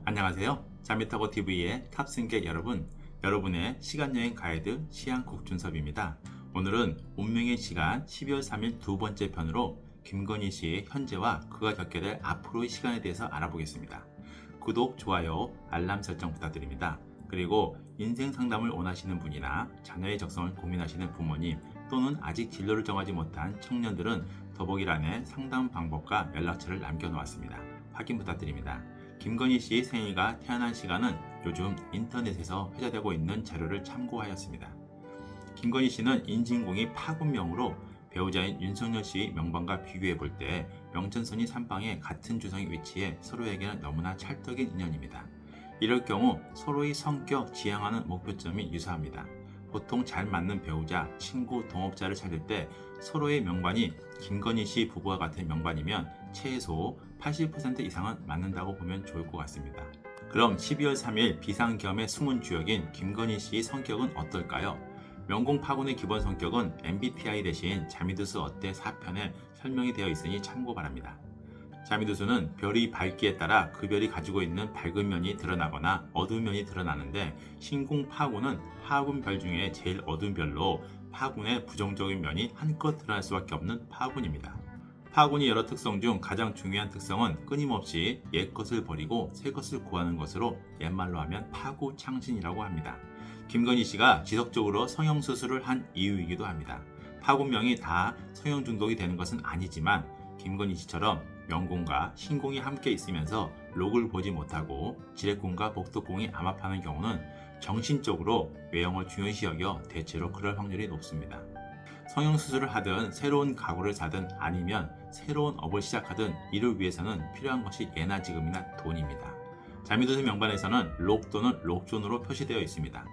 안녕하세요. 자미타고 TV의 탑승객 여러분, 여러분의 시간여행 가이드 시향 국준섭입니다. 오늘은 운명의 시간 12월 3일 두 번째 편으로 김건희 씨의 현재와 그가 겪게 될 앞으로의 시간에 대해서 알아보겠습니다. 구독, 좋아요, 알람 설정 부탁드립니다. 그리고 인생 상담을 원하시는 분이나 자녀의 적성을 고민하시는 부모님 또는 아직 진로를 정하지 못한 청년들은 더보기란에 상담 방법과 연락처를 남겨놓았습니다. 확인 부탁드립니다. 김건희 씨의 생일과 태어난 시간은 요즘 인터넷에서 회자되고 있는 자료를 참고하였습니다. 김건희 씨는 인진공이 파군명으로 배우자인 윤석열 씨의 명반과 비교해 볼 때 명천선이 삼방에 같은 주성이 위치해 서로에게는 너무나 찰떡인 인연입니다. 이럴 경우 서로의 성격, 지향하는 목표점이 유사합니다. 보통 잘 맞는 배우자, 친구, 동업자를 찾을 때 서로의 명반이 김건희 씨 부부와 같은 명반이면 최소 80% 이상은 맞는다고 보면 좋을 것 같습니다. 그럼 12월 3일 비상겸의 숨은 주역인 김건희 씨의 성격은 어떨까요? 명공 파군의 기본 성격은 MBTI 대신 자미두스 어때 4편에 설명이 되어 있으니 참고 바랍니다. 자미두수는 별이 밝기에 따라 그 별이 가지고 있는 밝은 면이 드러나거나 어두운 면이 드러나는데 신공 파군은 파군 별 중에 제일 어두운 별로 파군의 부정적인 면이 한껏 드러날 수밖에 없는 파군입니다. 파군이 여러 특성 중 가장 중요한 특성은 끊임없이 옛 것을 버리고 새 것을 구하는 것으로 옛말로 하면 파고창신이라고 합니다. 김건희 씨가 지속적으로 성형수술을 한 이유이기도 합니다. 파군명이 다 성형 중독이 되는 것은 아니지만 김건희 씨처럼 명공과 신공이 함께 있으면서 록을 보지 못하고 지뢰공과 복덕공이 암압하는 경우는 정신적으로 외형을 중요시 여겨 대체로 그럴 확률이 높습니다. 성형수술을 하든 새로운 가구를 사든 아니면 새로운 업을 시작하든 이를 위해서는 필요한 것이 예나 지금이나 돈입니다. 자미두수 명반에서는 록 또는 록존으로 표시되어 있습니다.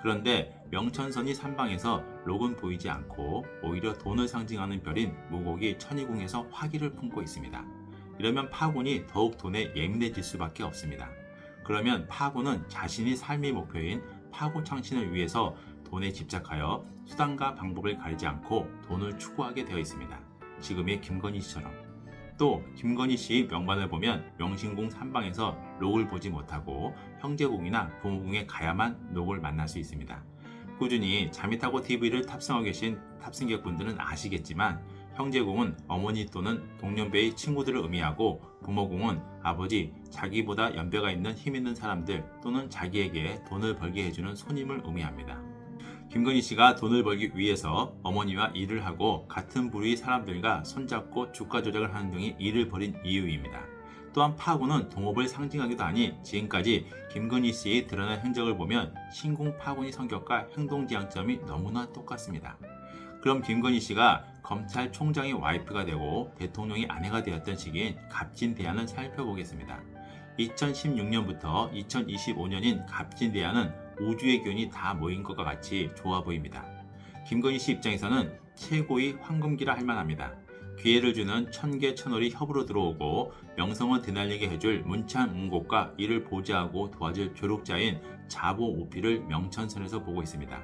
그런데 명천선이 삼방에서 록은 보이지 않고 오히려 돈을 상징하는 별인 무곡이 천이궁에서 화기를 품고 있습니다. 이러면 파군이 더욱 돈에 예민해질 수밖에 없습니다. 그러면 파군은 자신이 삶의 목표인 파고창신을 위해서 돈에 집착하여 수단과 방법을 가리지 않고 돈을 추구하게 되어 있습니다. 지금의 김건희 씨처럼. 또 김건희 씨의 명반을 보면 명신궁 삼방에서 록을 보지 못하고 형제궁이나 부모궁에 가야만 록을 만날 수 있습니다. 꾸준히 자미타고 TV를 탑승하고 계신 탑승객분들은 아시겠지만 형제궁은 어머니 또는 동년배의 친구들을 의미하고 부모궁은 아버지, 자기보다 연배가 있는 힘있는 사람들 또는 자기에게 돈을 벌게 해주는 손님을 의미합니다. 김건희 씨가 돈을 벌기 위해서 어머니와 일을 하고 같은 부류의 사람들과 손잡고 주가 조작을 하는 등의 일을 벌인 이유입니다. 또한 파군은 동업을 상징하기도 하니 지금까지 김건희 씨의 드러난 행적을 보면 신공 파군의 성격과 행동 지향점이 너무나 똑같습니다. 그럼 김건희 씨가 검찰총장의 와이프가 되고 대통령의 아내가 되었던 시기인 갑진대안을 살펴보겠습니다. 2016년부터 2025년인 갑진대안은 우주의 기운이 다 모인 것과 같이 좋아 보입니다. 김건희 씨 입장에서는 최고의 황금기라 할 만합니다. 기회를 주는 천개천월이 협으로 들어오고 명성을 드날리게 해줄 문찬 문곡과 이를 보좌하고 도와줄 조력자인 자보오피를 명천선에서 보고 있습니다.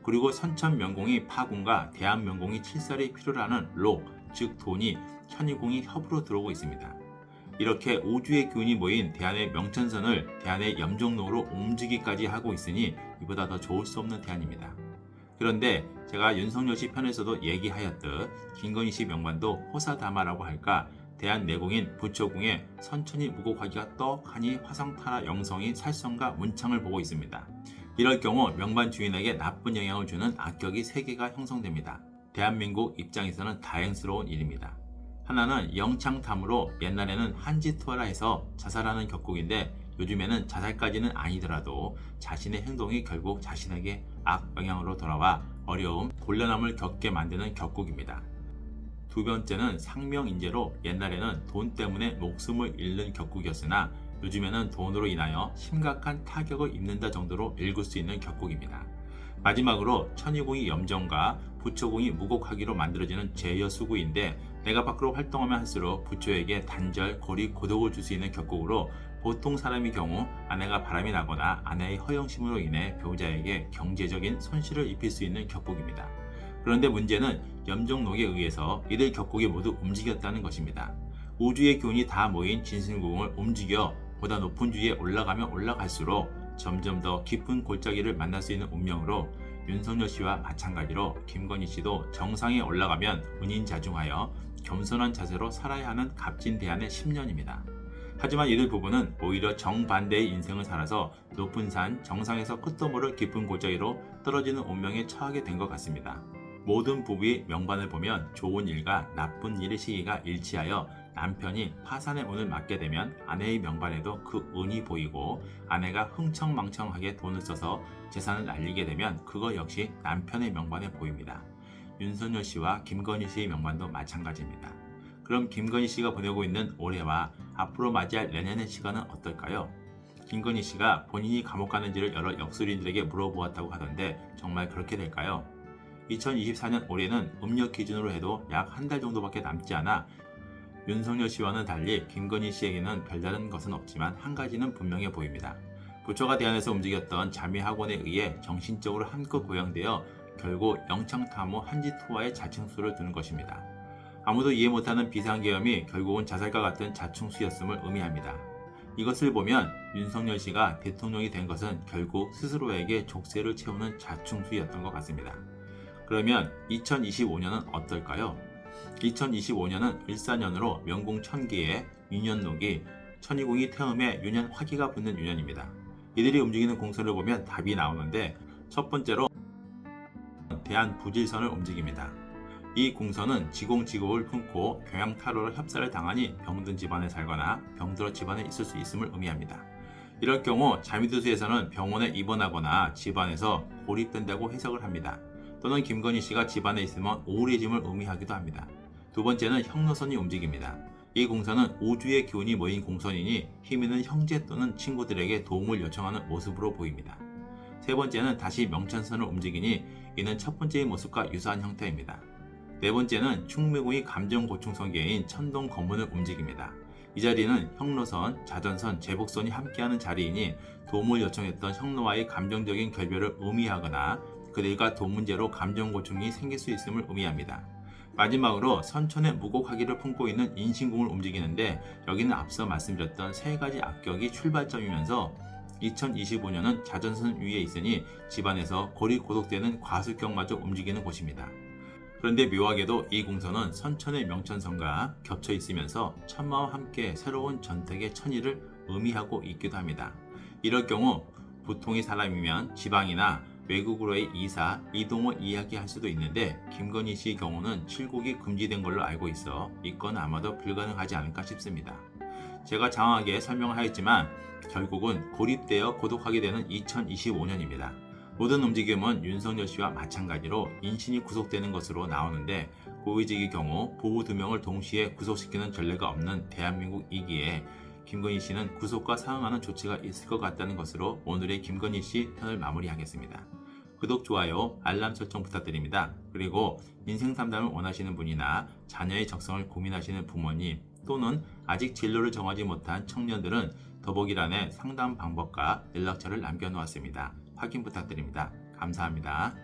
그리고 선천명공이 파군과 대한명공이 칠살이 필요로 하는 록, 즉 돈이 천이궁이 협으로 들어오고 있습니다. 이렇게 우주의 기운이 모인 대한의 명천선을 대한의 염종록으로 옮기기까지 하고 있으니 이보다 더 좋을 수 없는 대안입니다. 그런데 제가 윤석열 씨 편에서도 얘기하였듯 김건희 씨 명반도 호사다마라고 할까 대한 내공인 부처궁에 선천이 무곡하기가 떡하니 화성타라 영성이 살성과 문창을 보고 있습니다. 이럴 경우 명반 주인에게 나쁜 영향을 주는 악격이 3개가 형성됩니다. 대한민국 입장에서는 다행스러운 일입니다. 하나는 영창탐으로 옛날에는 한지투하라 해서 자살하는 격국인데 요즘에는 자살까지는 아니더라도 자신의 행동이 결국 자신에게 악영향으로 돌아와 어려움, 곤란함을 겪게 만드는 격국입니다. 두 번째는 상명인재로 옛날에는 돈 때문에 목숨을 잃는 격국이었으나 요즘에는 돈으로 인하여 심각한 타격을 입는다 정도로 읽을 수 있는 격국입니다. 마지막으로 천이궁이 염정과 부처궁이 무곡하기로 만들어지는 제여수구인데 내가 밖으로 활동하면 할수록 부처에게 단절, 고리, 고독을 줄 수 있는 격국으로 보통 사람의 경우 아내가 바람이 나거나 아내의 허영심으로 인해 배우자에게 경제적인 손실을 입힐 수 있는 격국입니다. 그런데 문제는 염정록에 의해서 이들 격국이 모두 움직였다는 것입니다. 우주의 기운이 다 모인 진신궁을 움직여 보다 높은 주위에 올라가면 올라갈수록 점점 더 깊은 골짜기를 만날 수 있는 운명으로 윤석열 씨와 마찬가지로 김건희 씨도 정상에 올라가면 은인자중하여 겸손한 자세로 살아야 하는 값진 대안의 10년입니다. 하지만 이들 부부는 오히려 정반대의 인생을 살아서 높은 산 정상에서 끝도 모를 깊은 골짜기로 떨어지는 운명에 처하게 된 것 같습니다. 모든 부부의 명반을 보면 좋은 일과 나쁜 일의 시기가 일치하여 남편이 파산의 운을 맞게 되면 아내의 명반에도 그 운이 보이고, 아내가 흥청망청하게 돈을 써서 재산을 날리게 되면 그거 역시 남편의 명반에 보입니다. 윤석열 씨와 김건희 씨의 명반도 마찬가지입니다. 그럼 김건희 씨가 보내고 있는 올해와 앞으로 맞이할 내년의 시간은 어떨까요? 김건희 씨가 본인이 감옥 가는지를 여러 역술인들에게 물어보았다고 하던데 정말 그렇게 될까요? 2024년 올해는 음력 기준으로 해도 약 한 달 정도밖에 남지 않아 윤석열 씨와는 달리 김건희 씨에게는 별다른 것은 없지만 한 가지는 분명해 보입니다. 부처가 대안에서 움직였던 자미학원에 의해 정신적으로 한껏 고양되어 결국 영창타모 한지투와의 자충수를 두는 것입니다. 아무도 이해 못하는 비상계엄이 결국은 자살과 같은 자충수였음을 의미합니다. 이것을 보면 윤석열 씨가 대통령이 된 것은 결국 스스로에게 족쇄를 채우는 자충수였던 것 같습니다. 그러면 2025년은 어떨까요? 2025년은 일사년으로 명궁 천기에 유년록이 천이궁이 태음에 유년 화기가 붙는 유년입니다. 이들이 움직이는 공선을 보면 답이 나오는데, 첫 번째로 대한부질선을 움직입니다. 이 공선은 지공지국을 품고 경양타로로 협사를 당하니 병든 집안에 살거나 병들어 집안에 있을 수 있음을 의미합니다. 이럴 경우 자미두수에서는 병원에 입원하거나 집안에서 고립된다고 해석을 합니다. 또는 김건희 씨가 집안에 있으면 우울해짐을 의미하기도 합니다. 두 번째는 형로선이 움직입니다. 이 공선은 우주의 기운이 모인 공선이니 힘 있는 형제 또는 친구들에게 도움을 요청하는 모습으로 보입니다. 세 번째는 다시 명천선을 움직이니 이는 첫 번째의 모습과 유사한 형태입니다. 네 번째는 충매궁이 감정고충성계인 천동 검문을 움직입니다. 이 자리는 형로선, 자전선, 제복선이 함께하는 자리이니 도움을 요청했던 형로와의 감정적인 결별을 의미하거나 그들과 돈 문제로 감정고충이 생길 수 있음을 의미합니다. 마지막으로 선천의 무곡화기를 품고 있는 인신궁을 움직이는데, 여기는 앞서 말씀드렸던 세 가지 악격이 출발점이면서 2025년은 자전선 위에 있으니 집안에서 고립고독되는 과수격마저 움직이는 곳입니다. 그런데 묘하게도 이 공선은 선천의 명천선과 겹쳐 있으면서 천마와 함께 새로운 전택의 천일을 의미하고 있기도 합니다. 이럴 경우 보통의 사람이면 지방이나 외국으로의 이사, 이동을 이야기할 수도 있는데, 김건희 씨의 경우는 출국이 금지된 걸로 알고 있어 이건 아마도 불가능하지 않을까 싶습니다. 제가 장황하게 설명을 하였지만 결국은 고립되어 고독하게 되는 2025년입니다. 모든 움직임은 윤석열 씨와 마찬가지로 인신이 구속되는 것으로 나오는데, 고위직의 경우 부부 2명을 동시에 구속시키는 전례가 없는 대한민국이기에 김건희 씨는 구속과 상응하는 조치가 있을 것 같다는 것으로 오늘의 김건희 씨 편을 마무리하겠습니다. 구독, 좋아요, 알람 설정 부탁드립니다. 그리고 인생 상담을 원하시는 분이나 자녀의 적성을 고민하시는 부모님 또는 아직 진로를 정하지 못한 청년들은 더보기란에 상담 방법과 연락처를 남겨놓았습니다. 확인 부탁드립니다. 감사합니다.